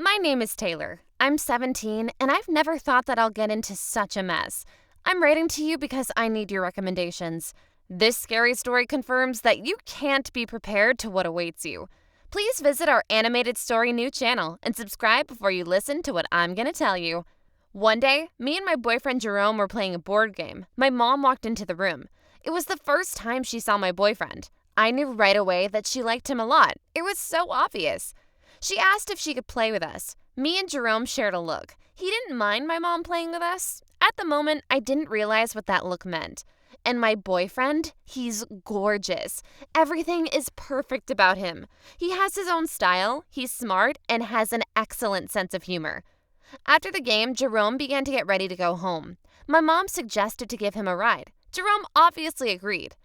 My name is Taylor. I'm 17, and I've never thought that I'll get into such a mess. I'm writing to you because I need your recommendations. This scary story confirms that you can't be prepared to what awaits you. Please visit our animated story new channel and subscribe before you listen to what I'm going to tell you. One day, me and my boyfriend Jerome were playing a board game. My mom walked into the room. It was the first time she saw my boyfriend. I knew right away that she liked him a lot. It was so obvious. She asked if she could play with us. Me and Jerome shared a look. He didn't mind my mom playing with us. At the moment, I didn't realize what that look meant. And my boyfriend, he's gorgeous. Everything is perfect about him. He has his own style, he's smart, and has an excellent sense of humor. After the game, Jerome began to get ready to go home. My mom suggested to give him a ride. Jerome obviously agreed.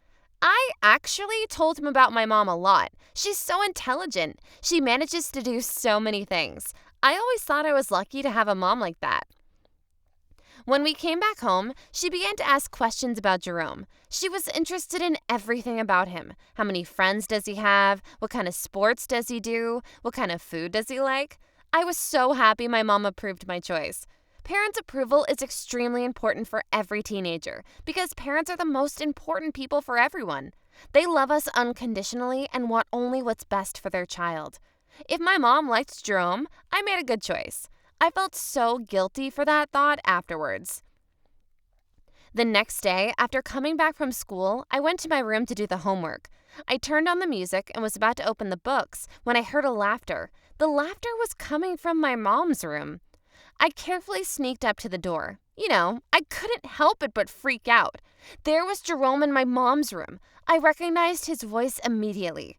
I actually told him about my mom a lot. She's so intelligent. She manages to do so many things. I always thought I was lucky to have a mom like that. When we came back home, she began to ask questions about Jerome. She was interested in everything about him. How many friends does he have? What kind of sports does he do? What kind of food does he like? I was so happy my mom approved my choice. Parents' approval is extremely important for every teenager because parents are the most important people for everyone. They love us unconditionally and want only what's best for their child. If my mom liked Jerome, I made a good choice. I felt so guilty for that thought afterwards. The next day, after coming back from school, I went to my room to do the homework. I turned on the music and was about to open the books when I heard a laughter. The laughter was coming from my mom's room. I carefully sneaked up to the door. I couldn't help it but freak out. There was Jerome in my mom's room. I recognized his voice immediately.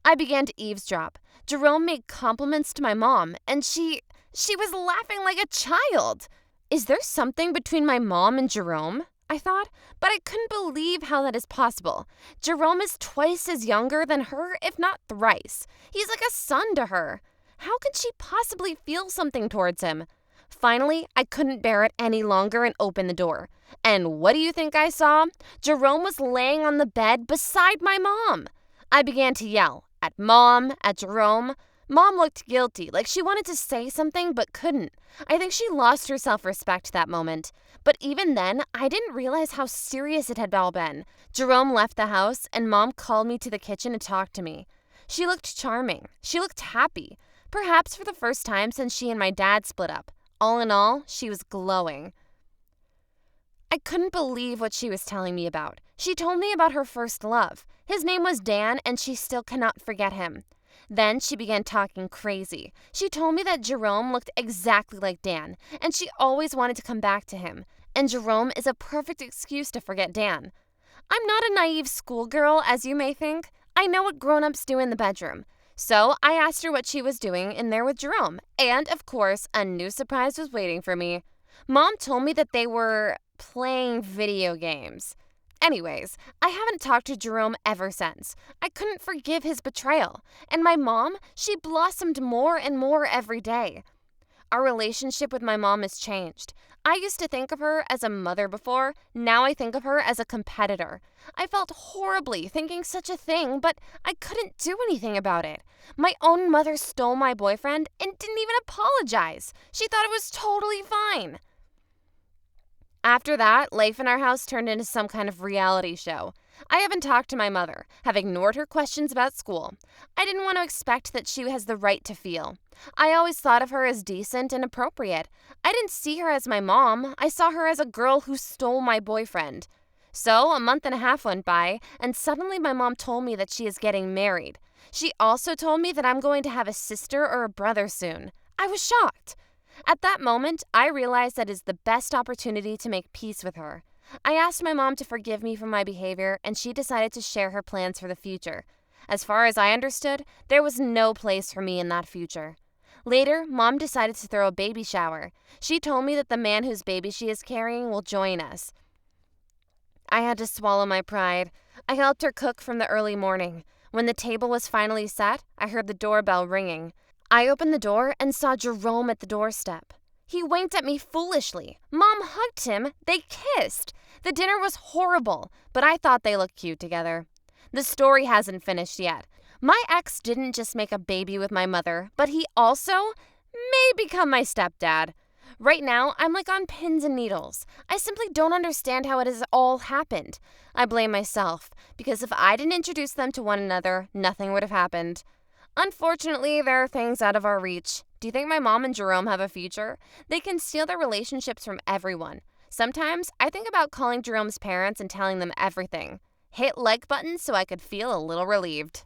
I began to eavesdrop. Jerome made compliments to my mom, and she was laughing like a child. Is there something between my mom and Jerome? I thought, but I couldn't believe how that is possible. Jerome is twice as younger than her, if not thrice. He's like a son to her. How could she possibly feel something towards him? Finally, I couldn't bear it any longer and opened the door. And what do you think I saw? Jerome was laying on the bed beside my mom. I began to yell at Mom, at Jerome. Mom looked guilty, like she wanted to say something but couldn't. I think she lost her self-respect that moment. But even then, I didn't realize how serious it had all been. Jerome left the house, and Mom called me to the kitchen to talk to me. She looked charming. She looked happy. Perhaps for the first time since she and my dad split up. All in all, she was glowing. I couldn't believe what she was telling me about. She told me about her first love. His name was Dan, and she still cannot forget him. Then she began talking crazy. She told me that Jerome looked exactly like Dan, and she always wanted to come back to him. And Jerome is a perfect excuse to forget Dan. I'm not a naive schoolgirl, as you may think. I know what grown-ups do in the bedroom. So I asked her what she was doing in there with Jerome. And, of course, a new surprise was waiting for me. Mom told me that they were playing video games. Anyways, I haven't talked to Jerome ever since. I couldn't forgive his betrayal. And my mom, she blossomed more and more every day. Our relationship with my mom has changed. I used to think of her as a mother before. Now I think of her as a competitor. I felt horribly thinking such a thing, but I couldn't do anything about it. My own mother stole my boyfriend and didn't even apologize. She thought it was totally fine. After that, life in our house turned into some kind of reality show. I haven't talked to my mother, have ignored her questions about school. I didn't want to expect that she has the right to feel. I always thought of her as decent and appropriate. I didn't see her as my mom. I saw her as a girl who stole my boyfriend. So, a month and a half went by, and suddenly my mom told me that she is getting married. She also told me that I'm going to have a sister or a brother soon. I was shocked. At that moment, I realized that is the best opportunity to make peace with her. I asked my mom to forgive me for my behavior, and she decided to share her plans for the future. As far as I understood, there was no place for me in that future. Later, Mom decided to throw a baby shower. She told me that the man whose baby she is carrying will join us. I had to swallow my pride. I helped her cook from the early morning. When the table was finally set, I heard the doorbell ringing. I opened the door and saw Jerome at the doorstep. He winked at me foolishly. Mom hugged him. They kissed. The dinner was horrible, but I thought they looked cute together. The story hasn't finished yet. My ex didn't just make a baby with my mother, but he also may become my stepdad. Right now, I'm like on pins and needles. I simply don't understand how it has all happened. I blame myself, because if I didn't introduce them to one another, nothing would have happened. Unfortunately, there are things out of our reach. Do you think my mom and Jerome have a future? They can steal their relationships from everyone. Sometimes I think about calling Jerome's parents and telling them everything. Hit like button so I could feel a little relieved.